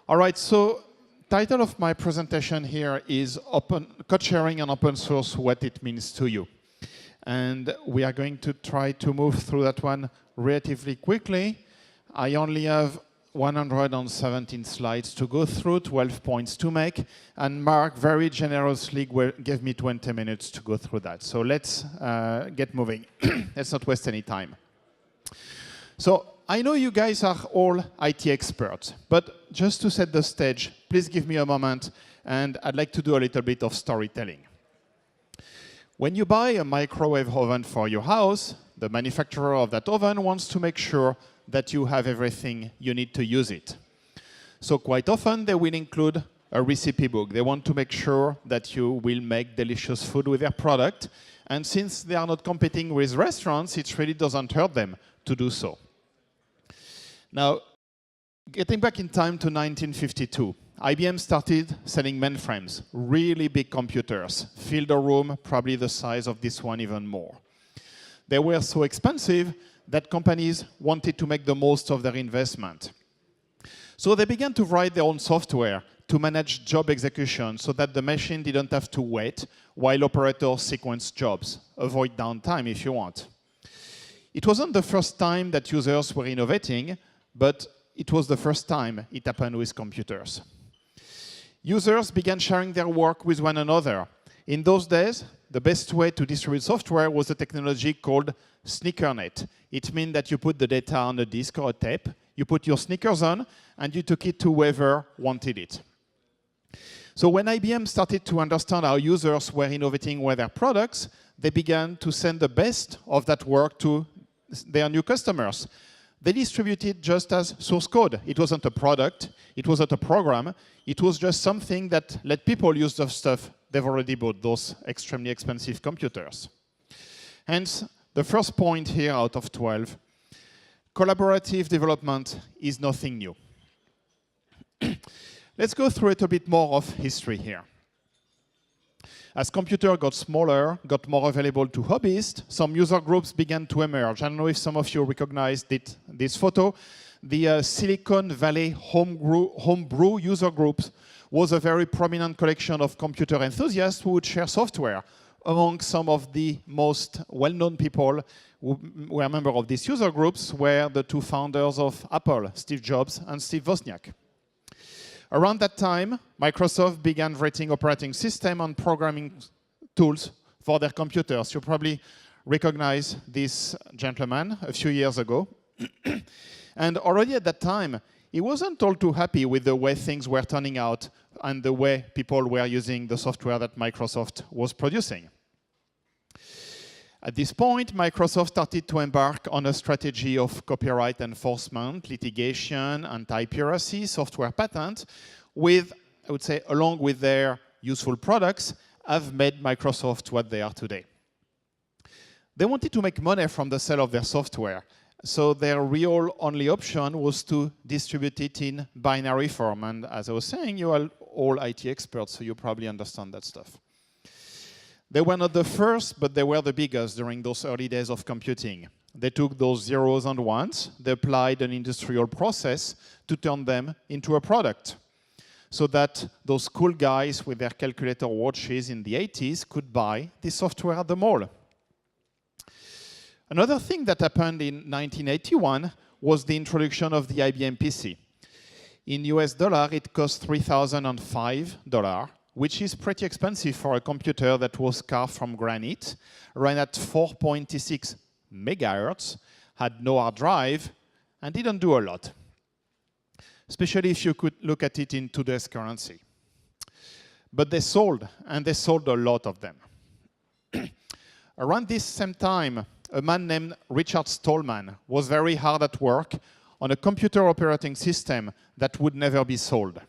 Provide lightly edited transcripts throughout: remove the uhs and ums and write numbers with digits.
All right, so title of my presentation here is Code Sharing and Open Source, What It Means to You. And we are going to try to move through that one relatively quickly. I only have 117 slides to go through, 12 points to make, and Mark very generously gave me 20 minutes to go through that. So let's get moving. Let's not waste any time. So I know you guys are all IT experts, but just to set the stage, please give me a moment, and I'd like to do a little bit of storytelling. When you buy a microwave oven for your house, the manufacturer of that oven wants to make sure that you have everything you need to use it. So quite often, they will include a recipe book. They want to make sure that you will make delicious food with their product. And since they are not competing with restaurants, it really doesn't hurt them to do so. Now, getting back in time to 1952, IBM started selling mainframes, really big computers, filled a room probably the size of this one, even more. They were so expensive that companies wanted to make the most of their investment. So they began to write their own software to manage job execution so that the machine didn't have to wait while operators sequenced jobs. Avoid downtime if you want. It wasn't the first time that users were innovating, but it was the first time it happened with computers. Users began sharing their work with one another. In those days, the best way to distribute software was a technology called SneakerNet. It means that you put the data on a disk or a tape, you put your sneakers on, and you took it to whoever wanted it. So when IBM started to understand how users were innovating with their products, they began to send the best of that work to their new customers. They distributed just as source code. It wasn't a product, it wasn't a program, it was just something that let people use the stuff they've already bought, those extremely expensive computers. Hence, the first point here out of 12, collaborative development is nothing new. Let's go through it a bit more of history here. As computers got smaller, got more available to hobbyists, some user groups began to emerge. I don't know if some of you recognized this photo. The Silicon Valley homebrew user groups was a very prominent collection of computer enthusiasts who would share software. Among some of the most well-known people who were members of these user groups were the two founders of Apple, Steve Jobs and Steve Wozniak. Around that time, Microsoft began writing operating system and programming tools for their computers. You probably recognize this gentleman a few years ago. And already at that time, he wasn't all too happy with the way things were turning out and the way people were using the software that Microsoft was producing. At this point, Microsoft started to embark on a strategy of copyright enforcement, litigation, anti-piracy, software patent, with, I would say, along with their useful products, have made Microsoft what they are today. They wanted to make money from the sale of their software, so their real only option was to distribute it in binary form. And as I was saying, you are all IT experts, so you probably understand that stuff. They were not the first, but they were the biggest during those early days of computing. They took those zeros and ones, they applied an industrial process to turn them into a product, so that those cool guys with their calculator watches in the 80s could buy this software at the mall. Another thing that happened in 1981 was the introduction of the IBM PC. In US dollar, it cost $3,005, which is pretty expensive for a computer that was carved from granite, ran at 4.26 megahertz, had no hard drive, and didn't do a lot, especially if you could look at it in today's currency. But they sold, and they sold a lot of them. Around this same time, a man named Richard Stallman was very hard at work on a computer operating system that would never be sold.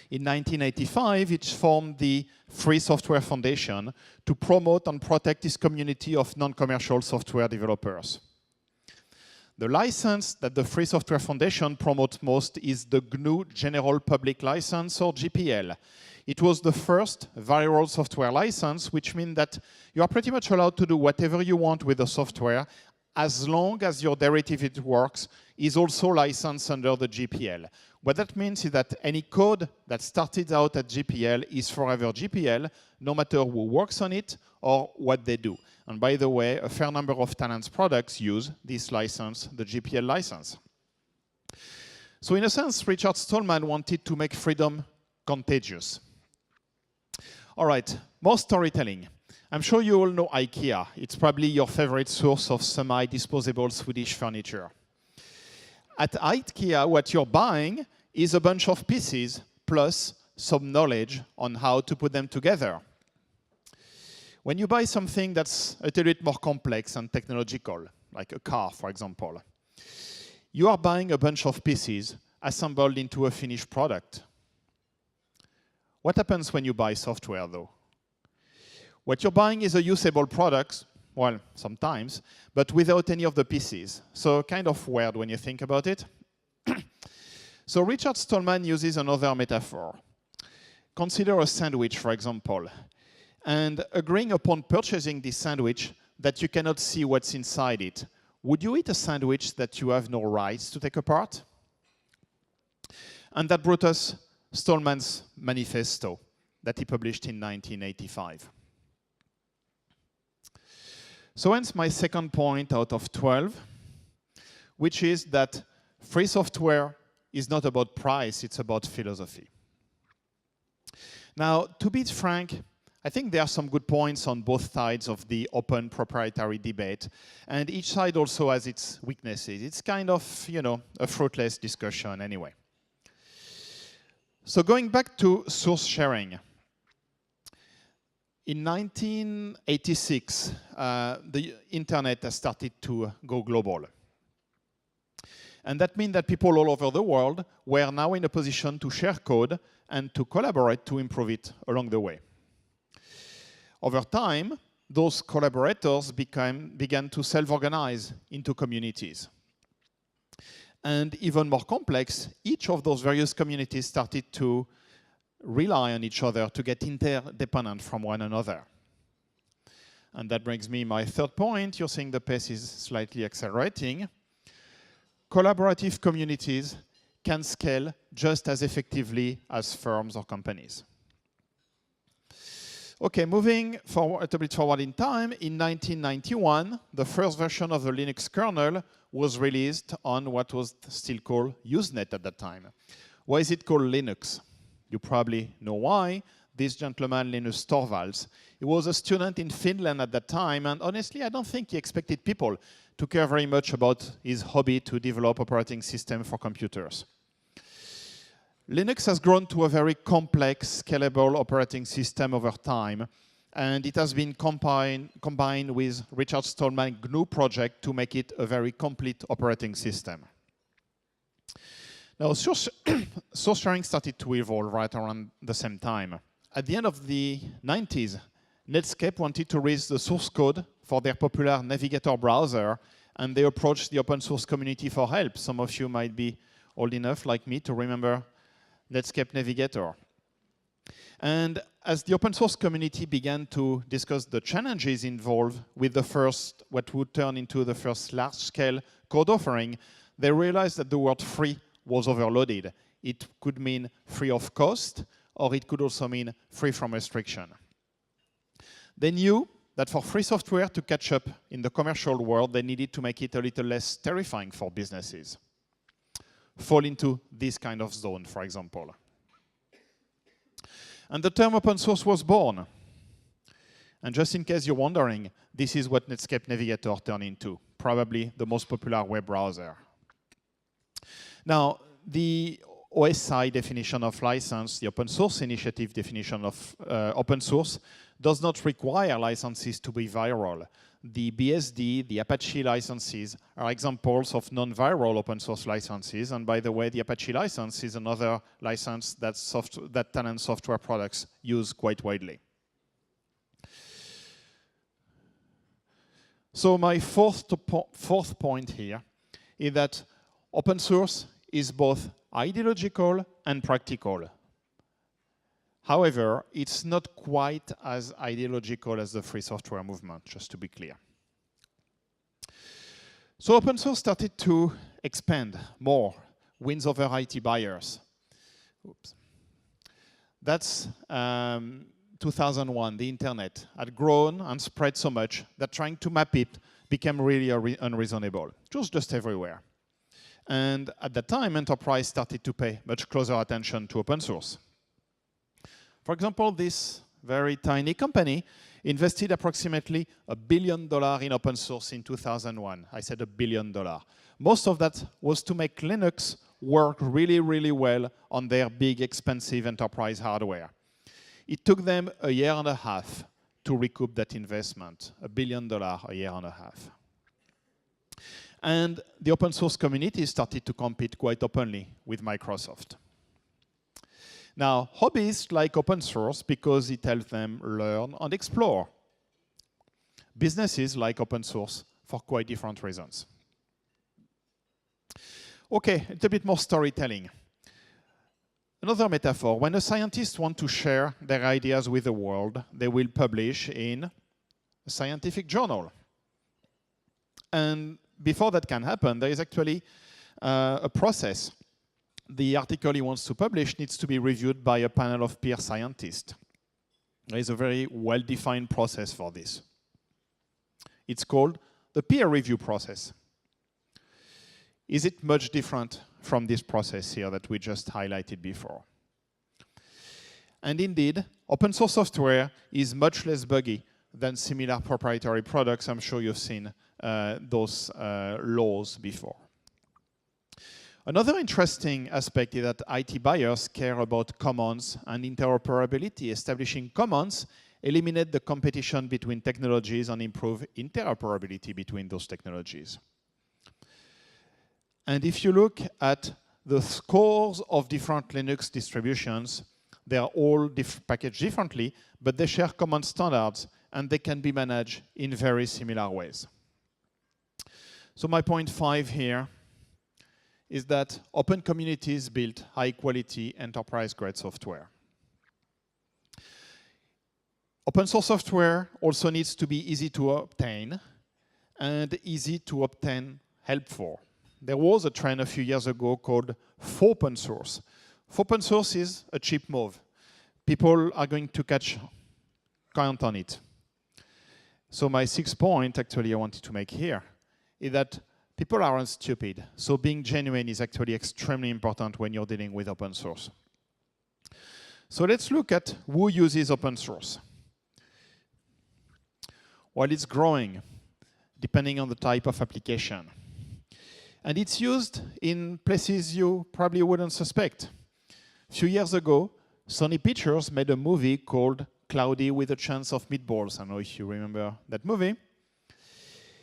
In 1985, it formed the Free Software Foundation to promote and protect this community of non-commercial software developers. The license that the Free Software Foundation promotes most is the GNU General Public License, or GPL. It was the first viral software license, which means that you are pretty much allowed to do whatever you want with the software as long as your derivative works is also licensed under the GPL. What that means is that any code that started out at GPL is forever GPL, no matter who works on it or what they do. And by the way, a fair number of Talend's products use this license, the GPL license. So in a sense, Richard Stallman wanted to make freedom contagious. All right, more storytelling. I'm sure you all know IKEA. It's probably your favorite source of semi-disposable Swedish furniture. At IKEA, what you're buying is a bunch of pieces plus some knowledge on how to put them together. When you buy something that's a little bit more complex and technological, like a car, for example, you are buying a bunch of pieces assembled into a finished product. What happens when you buy software, though? What you're buying is a usable product, well, sometimes, but without any of the pieces. So kind of weird when you think about it. So Richard Stallman uses another metaphor. Consider a sandwich, for example, and agreeing upon purchasing this sandwich that you cannot see what's inside it. Would you eat a sandwich that you have no rights to take apart? And that brought us Stallman's manifesto that he published in 1985. So hence my second point out of 12, which is that free software is not about price, it's about philosophy. Now, to be frank, I think there are some good points on both sides of the open proprietary debate, and each side also has its weaknesses. It's kind of, you know, a fruitless discussion anyway. So going back to source sharing. In 1986, the internet has started to go global. And that means that people all over the world were now in a position to share code and to collaborate to improve it along the way. Over time, those collaborators began to self-organize into communities. And even more complex, each of those various communities started to rely on each other to get interdependent from one another. And that brings me my third point. You're seeing the pace is slightly accelerating. Collaborative communities can scale just as effectively as firms or companies. Okay, moving forward, a little bit forward in time, in 1991, the first version of the Linux kernel was released on what was still called Usenet at that time. Why is it called Linux? You probably know why. This gentleman, Linus Torvalds, he was a student in Finland at that time, and honestly, I don't think he expected people to care very much about his hobby to develop operating system for computers. Linux has grown to a very complex, scalable operating system over time, and it has been combined with Richard Stallman's GNU project to make it a very complete operating system. Now, source sharing started to evolve right around the same time. At the end of the 90s, Netscape wanted to release the source code for their popular Navigator browser, and they approached the open source community for help. Some of you might be old enough, like me, to remember Netscape Navigator. And as the open source community began to discuss the challenges involved with the first, what would turn into the first large-scale code offering, they realized that the word free was overloaded. It could mean free of cost, or it could also mean free from restriction. They knew that for free software to catch up in the commercial world, they needed to make it a little less terrifying for businesses. Fall into this kind of zone, for example. And the term open source was born. And just in case you're wondering, this is what Netscape Navigator turned into, probably the most popular web browser. Now, the OSI definition of license, the open source initiative definition of open source, does not require licenses to be viral. The BSD, the Apache licenses, are examples of non-viral open source licenses. And by the way, the Apache license is another license that Talend software products use quite widely. So my fourth point here is that open source is both ideological and practical. However, it's not quite as ideological as the free software movement, just to be clear. So open source started to expand more, wins over IT buyers. Oops. That's 2001, the internet had grown and spread so much that trying to map it became really unreasonable. It was just everywhere. And at that time, enterprise started to pay much closer attention to open source. For example, this very tiny company invested approximately $1 billion in open source in 2001. I said $1 billion. Most of that was to make Linux work really, really well on their big, expensive enterprise hardware. It took them a year and a half to recoup that investment, $1 billion a year and a half. And the open source community started to compete quite openly with Microsoft. Now, hobbyists like open source because it helps them learn and explore. Businesses like open source for quite different reasons. Okay, a little bit more storytelling. Another metaphor, when a scientist wants to share their ideas with the world, they will publish in a scientific journal. And before that can happen, there is actually a process. The article he wants to publish needs to be reviewed by a panel of peer scientists. There is a very well-defined process for this. It's called the peer review process. Is it much different from this process here that we just highlighted before? And indeed, open source software is much less buggy than similar proprietary products. I'm sure you've seen those laws before. Another interesting aspect is that IT buyers care about commons and interoperability. Establishing commons eliminate the competition between technologies and improve interoperability between those technologies. And if you look at the scores of different Linux distributions, they are all packaged differently, but they share common standards and they can be managed in very similar ways. So my point 5 here is that open communities build high-quality enterprise-grade software. Open source software also needs to be easy to obtain and easy to obtain help for. There was a trend a few years ago called open source. Open source is a cheap move. People are going to count on it. So my 6th point, actually, I wanted to make here is that people aren't stupid. So being genuine is actually extremely important when you're dealing with open source. So let's look at who uses open source. Well, it's growing, depending on the type of application. And it's used in places you probably wouldn't suspect. A few years ago, Sony Pictures made a movie called Cloudy with a Chance of Meatballs. I don't know if you remember that movie.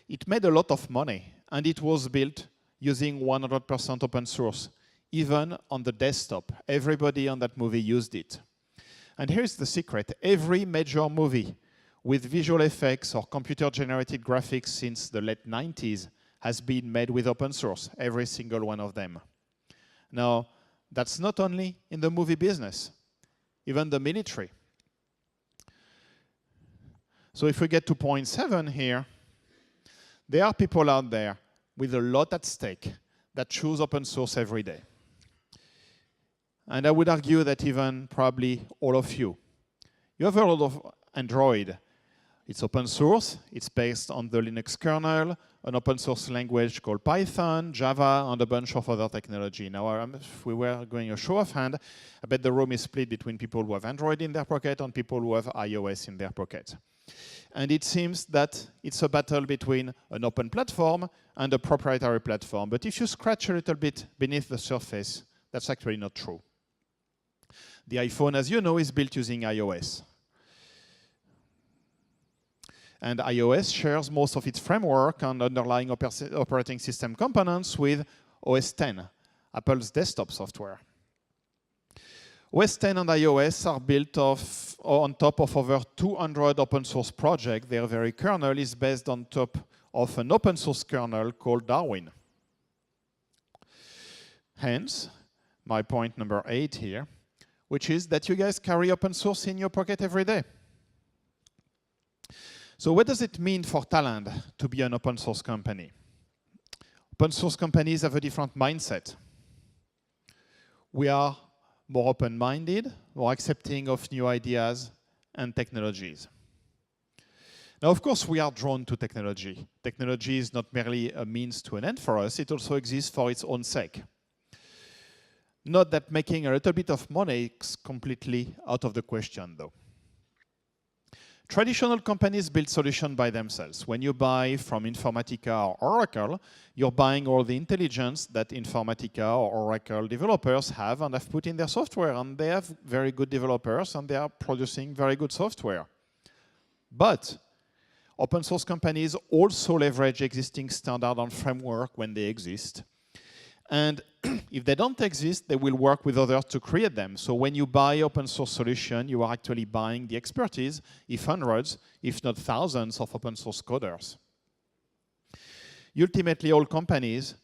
It made a lot of money, and it was built using 100% open source, even on the desktop. Everybody on that movie used it. And here's the secret. Every major movie with visual effects or computer-generated graphics since the late 90s has been made with open source, every single one of them. Now, that's not only in the movie business, even the military. So if we get to point 7 here, there are people out there with a lot at stake that choose open source every day. And I would argue that even probably all of you. You have a lot of Android. It's open source. It's based on the Linux kernel, an open source language called Python, Java, and a bunch of other technology. Now, if we were going a show of hand, I bet the room is split between people who have Android in their pocket and people who have iOS in their pocket. And it seems that it's a battle between an open platform and a proprietary platform. But if you scratch a little bit beneath the surface, that's actually not true. The iPhone, as you know, is built using iOS. And iOS shares most of its framework and underlying operating system components with OS X, Apple's desktop software. OS X and iOS are built on top of over 200 open source projects. Their very kernel is based on top of an open source kernel called Darwin. Hence, my point number 8 here, which is that you guys carry open source in your pocket every day. So what does it mean for Talend to be an open source company? Open source companies have a different mindset. We are more open-minded, more accepting of new ideas and technologies. Now, of course, we are drawn to technology. Technology is not merely a means to an end for us, it also exists for its own sake. Not that making a little bit of money is completely out of the question, though. Traditional companies build solutions by themselves. When you buy from Informatica or Oracle, you're buying all the intelligence that Informatica or Oracle developers have and have put in their software. And they have very good developers and they are producing very good software. But open source companies also leverage existing standards and framework when they exist. And if they don't exist, they will work with others to create them. So when you buy open source solution, you are actually buying the expertise, if hundreds, if not thousands of open source coders. Ultimately, all companies,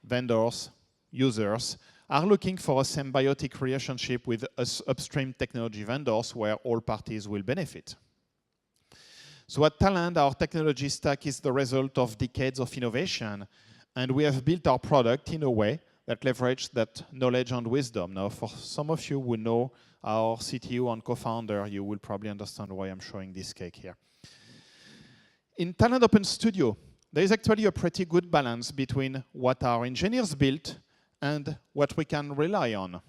vendors, users, are looking for a symbiotic relationship with upstream technology vendors where all parties will benefit. So at Talend, our technology stack is the result of decades of innovation, and we have built our product in a way that leverages that knowledge and wisdom. Now, for some of you who know our CTO and co-founder, you will probably understand why I'm showing this cake here. In Talend Open Studio, there is actually a pretty good balance between what our engineers built and what we can rely on.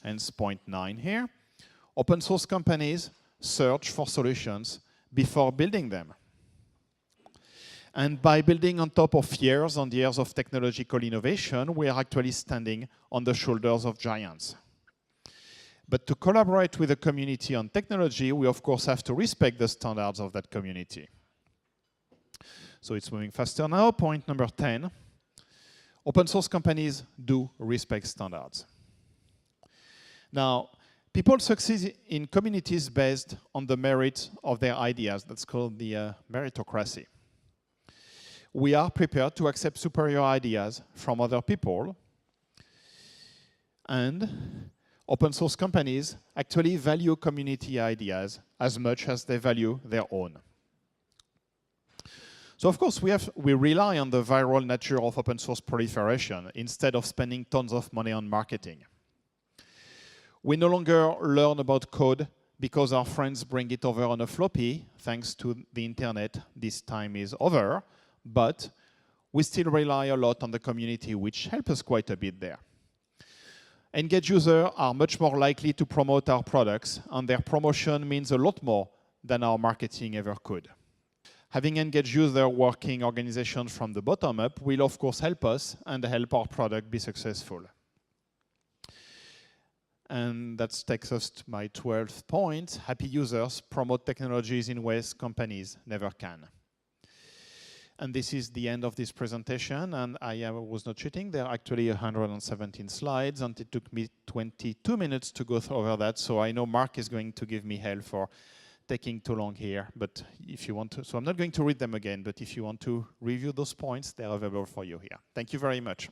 Hence point 9 here. Open source companies search for solutions before building them. And by building on top of years and years of technological innovation, we are actually standing on the shoulders of giants. But to collaborate with the community on technology, we of course have to respect the standards of that community. So it's moving faster now. Point number 10. Open source companies do respect standards. Now, people succeed in communities based on the merit of their ideas. That's called the meritocracy. We are prepared to accept superior ideas from other people. And open source companies actually value community ideas as much as they value their own. So of course, we rely on the viral nature of open source proliferation instead of spending tons of money on marketing. We no longer learn about code because our friends bring it over on a floppy. Thanks to the internet, this time is over. But we still rely a lot on the community, which helps us quite a bit there. Engaged users are much more likely to promote our products, and their promotion means a lot more than our marketing ever could. Having engaged users working organizations from the bottom up will of course help us and help our product be successful. And that takes us to my 12th point. Happy users promote technologies in ways companies never can. And this is the end of this presentation, and I was not cheating. There are actually 117 slides, and it took me 22 minutes to go over that, so I know Mark is going to give me hell for taking too long here, but if you want to, so I'm not going to read them again, but if you want to review those points, they're available for you here. Thank you very much.